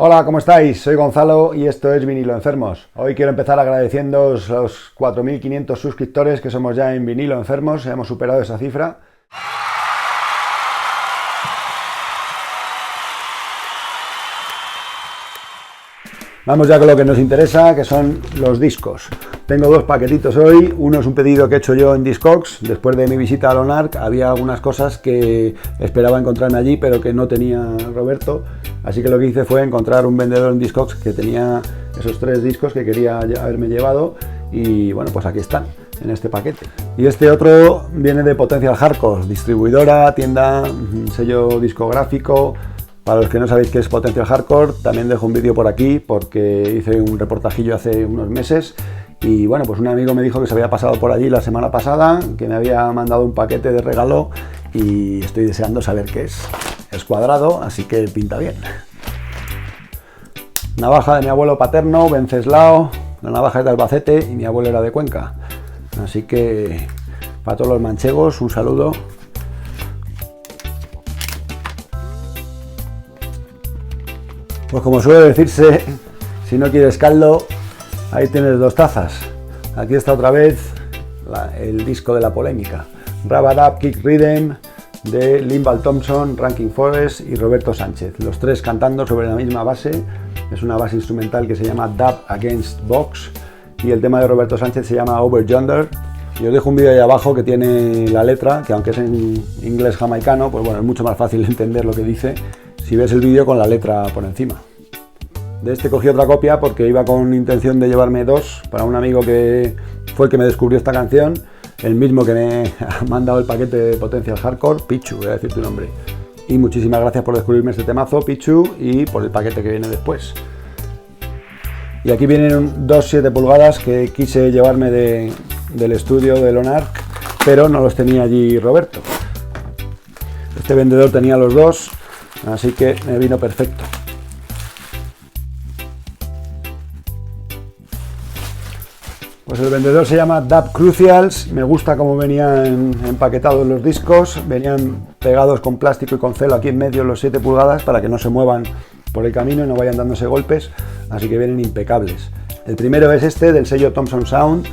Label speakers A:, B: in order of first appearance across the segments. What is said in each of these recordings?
A: Hola, ¿cómo estáis? Soy Gonzalo y esto es Vinilo Enfermos. Hoy quiero empezar agradeciéndoos los 4.500 suscriptores que somos ya en Vinilo Enfermos. Hemos superado esa cifra. Vamos ya con lo que nos interesa, que son los discos. Tengo dos paquetitos hoy. Uno es un pedido que he hecho yo en Discogs. Después de mi visita a Lonark había algunas cosas que esperaba encontrarme allí, pero que no tenía Roberto. Así que lo que hice fue encontrar un vendedor en Discogs que tenía esos 3 discos que quería haberme llevado. Y bueno, pues aquí están, en este paquete. Y este otro viene de Potential Hardcore, distribuidora, tienda, sello discográfico. Para los que no sabéis qué es Potential Hardcore, también dejo un vídeo por aquí porque hice un reportajillo hace unos meses y bueno, pues un amigo me dijo que se había pasado por allí la semana pasada, que me había mandado un paquete de regalo y estoy deseando saber qué es. Es cuadrado, así que pinta bien. Navaja de mi abuelo paterno, Venceslao. La navaja es de Albacete y mi abuelo era de Cuenca. Así que para todos los manchegos, un saludo. Pues como suele decirse, si no quieres caldo, ahí tienes 2 tazas. Aquí está otra vez el disco de la polémica. Rub It Up Kick Rhythm de Linval Thompson, Ranking Forest y Roberto Sánchez. Los 3 cantando sobre la misma base. Es una base instrumental que se llama Dub Against Box y el tema de Roberto Sánchez se llama Over Yonder. Y os dejo un vídeo ahí abajo que tiene la letra, que aunque es en inglés jamaicano, pues bueno, es mucho más fácil entender lo que dice si ves el vídeo con la letra por encima. De este cogí otra copia porque iba con intención de llevarme 2 para un amigo que fue el que me descubrió esta canción, el mismo que me ha mandado el paquete de Potential Hardcore, Pichu, voy a decir tu nombre. Y muchísimas gracias por descubrirme este temazo, Pichu, y por el paquete que viene después. Y aquí vienen 2 7 pulgadas que quise llevarme del estudio de Lonark, pero no los tenía allí Roberto. Este vendedor tenía los 2. Así que me vino perfecto. Pues el vendedor se llama Dub Crucials. Me gusta cómo venían empaquetados los discos. Venían pegados con plástico y con celo aquí en medio los 7 pulgadas para que no se muevan por el camino y no vayan dándose golpes. Así que vienen impecables. El primero es este del sello Thompson Sound.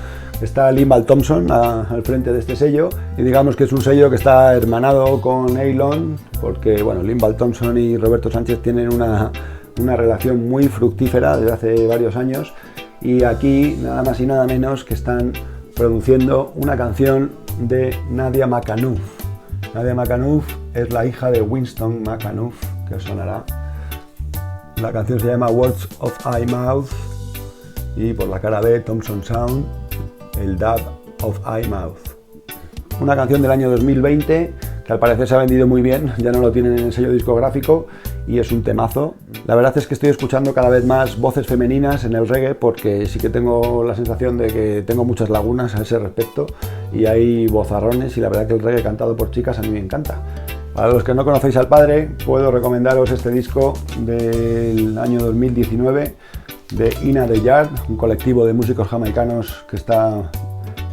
A: Está Linval Thompson al frente de este sello y digamos que es un sello que está hermanado con Eilon porque bueno, Linval Thompson y Roberto Sánchez tienen una relación muy fructífera desde hace varios años y aquí nada más y nada menos que están produciendo una canción de Nadia McAnuff. Nadia McAnuff es la hija de Winston McAnuff, que os sonará. La canción se llama Words of Eye Mouth y por la cara B Thompson Sound el Dub of Eye Mouth. Una canción del año 2020 que al parecer se ha vendido muy bien, ya no lo tienen en el sello discográfico y es un temazo. La verdad es que estoy escuchando cada vez más voces femeninas en el reggae porque sí que tengo la sensación de que tengo muchas lagunas a ese respecto y hay vozarrones y la verdad que el reggae cantado por chicas a mí me encanta. Para los que no conocéis al padre, puedo recomendaros este disco del año 2019 de Inna the Yard, un colectivo de músicos jamaicanos que está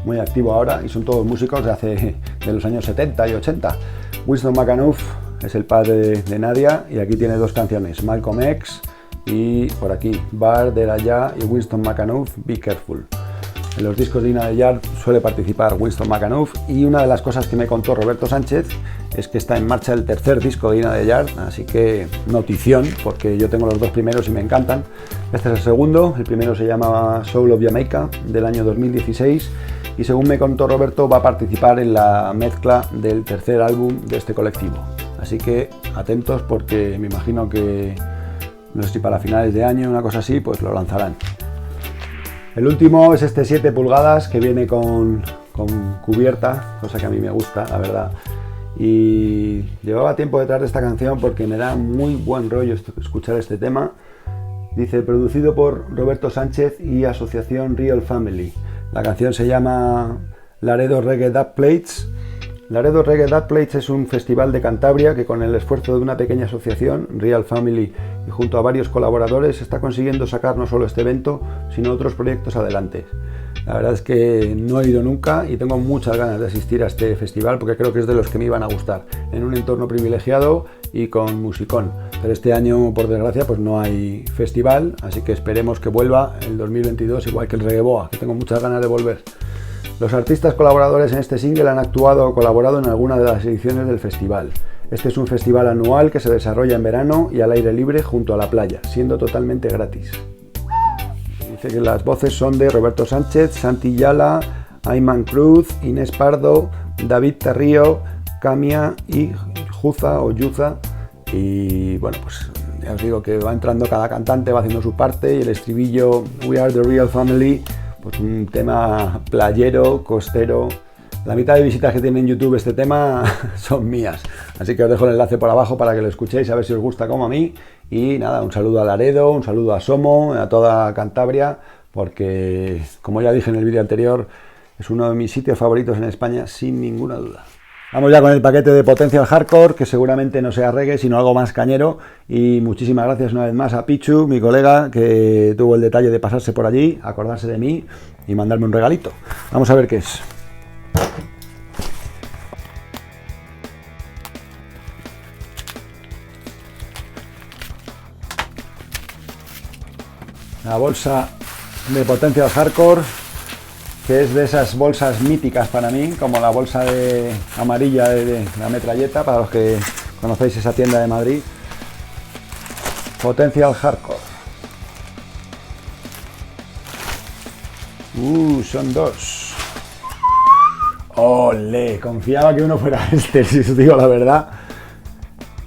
A: muy activo ahora y son todos músicos de los años 70 y 80. Winston McAnuff es el padre de Nadia y aquí tiene 2 canciones, Malcolm X y por aquí Bar de Raya y Winston McAnuff, Be Careful. En los discos de Inna the Yard suele participar Winston McAnuff y una de las cosas que me contó Roberto Sánchez es que está en marcha el 3er disco de Inna the Yard, así que notición, porque yo tengo los 2 primeros y me encantan. Este es el segundo, el primero se llama Soul of Jamaica del año 2016 y según me contó Roberto va a participar en la mezcla del 3er álbum de este colectivo. Así que atentos porque me imagino que, no sé si para finales de año, una cosa así, pues lo lanzarán. El último es este 7 pulgadas que viene con cubierta, cosa que a mí me gusta, la verdad. Y llevaba tiempo detrás de esta canción porque me da muy buen rollo escuchar este tema. Dice, producido por Roberto Sánchez y Asociación Real Family. La canción se llama Laredo Reggae Dub Plates. Laredo Reggae Dub Plates es un festival de Cantabria que con el esfuerzo de una pequeña asociación, Real Family, y junto a varios colaboradores está consiguiendo sacar no solo este evento, sino otros proyectos adelante. La verdad es que no he ido nunca y tengo muchas ganas de asistir a este festival porque creo que es de los que me iban a gustar, en un entorno privilegiado y con musicón. Pero este año, por desgracia, pues no hay festival, así que esperemos que vuelva el 2022, igual que el Reggae Boa, que tengo muchas ganas de volver. Los artistas colaboradores en este single han actuado o colaborado en alguna de las ediciones del festival. Este es un festival anual que se desarrolla en verano y al aire libre junto a la playa, siendo totalmente gratis. Dice que las voces son de Roberto Sánchez, Santi Yala, Ayman Cruz, Inés Pardo, David Tarrío, Camia y Juza o Yuza. Y bueno, pues ya os digo que va entrando cada cantante, va haciendo su parte, y el estribillo We Are The Real Family, pues un tema playero, costero. La mitad de visitas que tiene en YouTube este tema son mías, así que os dejo el enlace por abajo para que lo escuchéis, a ver si os gusta como a mí. Y nada, un saludo a Laredo, un saludo a Somo, a toda Cantabria, porque como ya dije en el vídeo anterior, es uno de mis sitios favoritos en España, sin ninguna duda. Vamos ya con el paquete de Potential Hardcore, que seguramente no sea reggae, sino algo más cañero. Y muchísimas gracias una vez más a Pichu, mi colega, que tuvo el detalle de pasarse por allí, acordarse de mí y mandarme un regalito. Vamos a ver qué es. La bolsa de Potential Hardcore, que es de esas bolsas míticas para mí, como la bolsa amarilla de la metralleta, para los que conocéis esa tienda de Madrid. Potential Hardcore. Son dos. ¡Ole! Confiaba que uno fuera este, si os digo la verdad.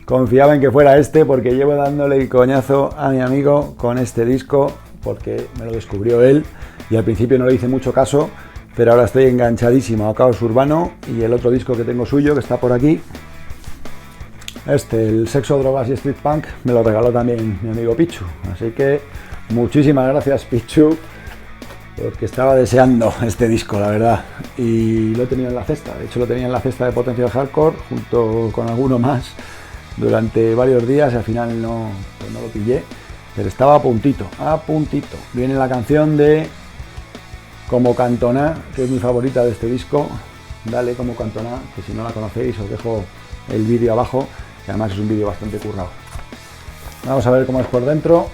A: Confiaba en que fuera este, porque llevo dándole el coñazo a mi amigo con este disco, porque me lo descubrió él y al principio no le hice mucho caso, pero ahora estoy enganchadísimo a Caos Urbano. Y el otro disco que tengo suyo, que está por aquí, el Sexo, Drogas y Street Punk, me lo regaló también mi amigo Pichu, así que muchísimas gracias, Pichu, porque estaba deseando este disco, la verdad, y lo he tenido en la cesta. De hecho lo tenía en la cesta de Potential Hardcore junto con alguno más durante varios días y al final no lo pillé. Pero estaba a puntito, a puntito. Viene la canción de Como Cantona, que es mi favorita de este disco. Dale Como Cantona, que si no la conocéis os dejo el vídeo abajo, que además es un vídeo bastante currado. Vamos a ver cómo es por dentro.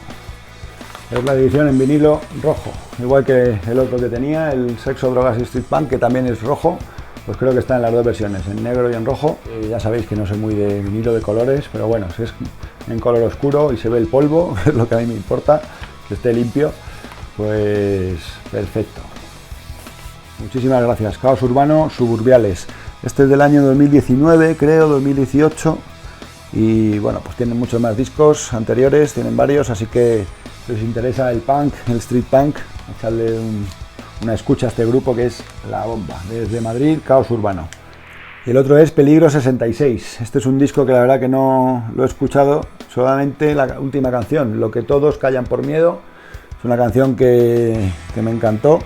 A: Es la edición en vinilo rojo, igual que el otro que tenía, el Sexo, Drogas y Street Punk, que también es rojo. Pues creo que está en las dos versiones, en negro y en rojo. Ya sabéis que no soy muy de vinilo de colores, pero bueno, si es en color oscuro y se ve el polvo, es lo que a mí me importa, que esté limpio, pues perfecto. Muchísimas gracias. Caos Urbano, Suburbiales. Este es del año 2019, creo, 2018. Y bueno, pues tienen muchos más discos anteriores, tienen varios, así que si os interesa el punk, el street punk, echadle una escucha a este grupo que es la bomba. Desde Madrid, Caos Urbano. Y el otro es Peligro 66. Este es un disco que la verdad que no lo he escuchado, solamente la última canción, Lo que todos callan por miedo. Es una canción que me encantó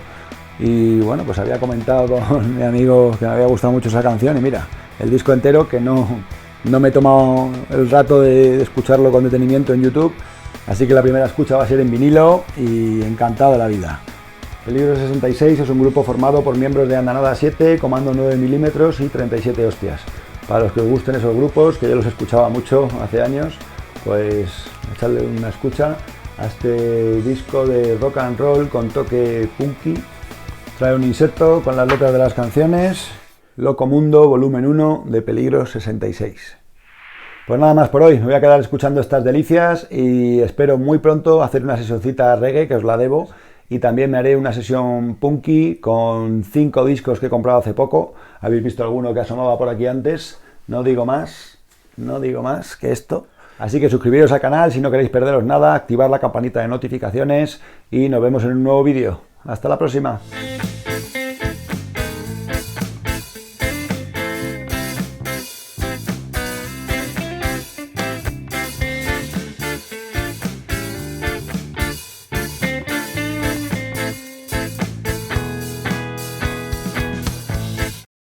A: y bueno, pues había comentado con mi amigo que me había gustado mucho esa canción y mira, el disco entero, que no me he tomado el rato de escucharlo con detenimiento en YouTube, así que la primera escucha va a ser en vinilo y encantado de la vida. Peligro 66 es un grupo formado por miembros de Andanada 7, Comando 9 milímetros y 37 hostias. Para los que os gusten esos grupos, que yo los escuchaba mucho hace años, pues echarle una escucha a este disco de rock and roll con toque punky. Trae un inserto con las letras de las canciones, Loco Mundo, volumen 1 de Peligro 66. Pues nada más por hoy, me voy a quedar escuchando estas delicias y espero muy pronto hacer una sesioncita reggae, que os la debo. Y también me haré una sesión punky con 5 discos que he comprado hace poco. Habéis visto alguno que asomaba por aquí antes. No digo más que esto. Así que suscribiros al canal si no queréis perderos nada, activar la campanita de notificaciones y nos vemos en un nuevo vídeo. Hasta la próxima.